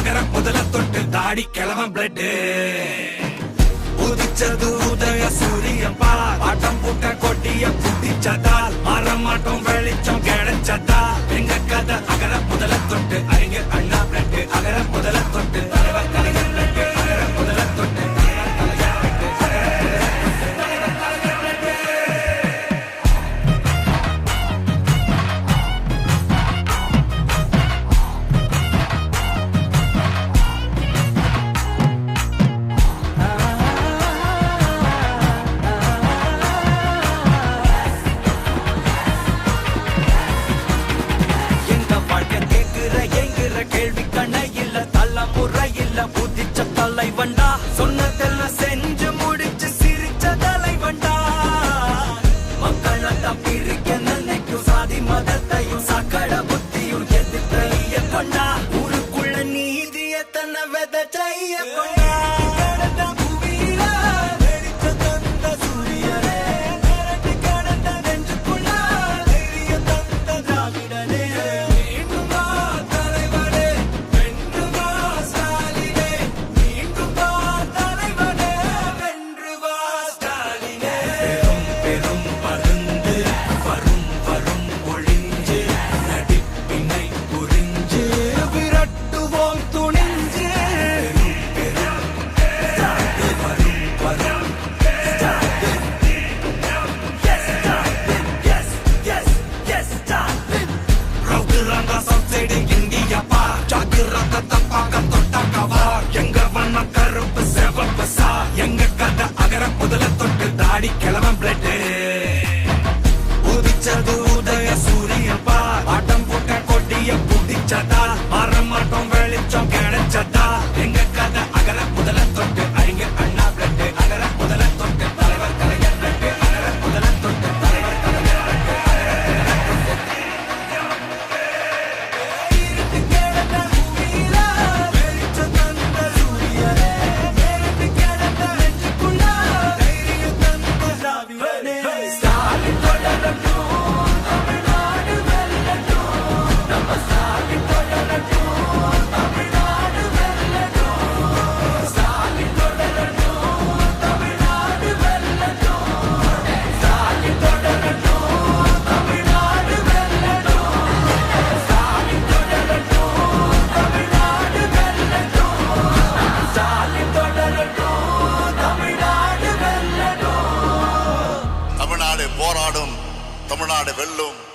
அகர முதல தொட்டு தாடி கிழவன் பிளட் உதிச்சது உதய சூரியன் பார் ஆட்டம் பூட்ட கொட்டிய புட்டிச்சதால் மாறமாட்டம் வெளிச்சம் கிடைச்சதா எங்க கதை அகர முதல தொட்டு அறிஞர் அண்ணா பிளட் அகர முதல தொட்டு தலைவர் கலைஞர் பிளட் அகர முதல தொட்டு தலைவண்டா சொன்னதெல்லாம் செஞ்சு முடிச்சு சிரிச்ச தலைவண்டா மக்கள் பிரிக்க நினைக்கும் சாதி மதத்தையும் சக்கட புத்தியும் எதிர்த்தைய கொண்டா ஊருக்குள்ள நீதிய தன்னை விதைச்சைய கொண்டா கிழவன் பிளட் உதிச்சது உதய சூரியன் பார் ஆட்டம் போட்ட கொட்டிய புட்டிச்சதா மாறமாட்டம் வெளிச்சம் கிடைச்சதா எங்க கதை அகர முதல தொட்டு அறிஞர் அண்ணா பிளட் அகர முதல தொட்டு தலைவர் கலைஞர் பிளட் அகர முதல தொட்டு தலைவர் கலைஞர் போராடும் தமிழ்நாடு வெல்லும்.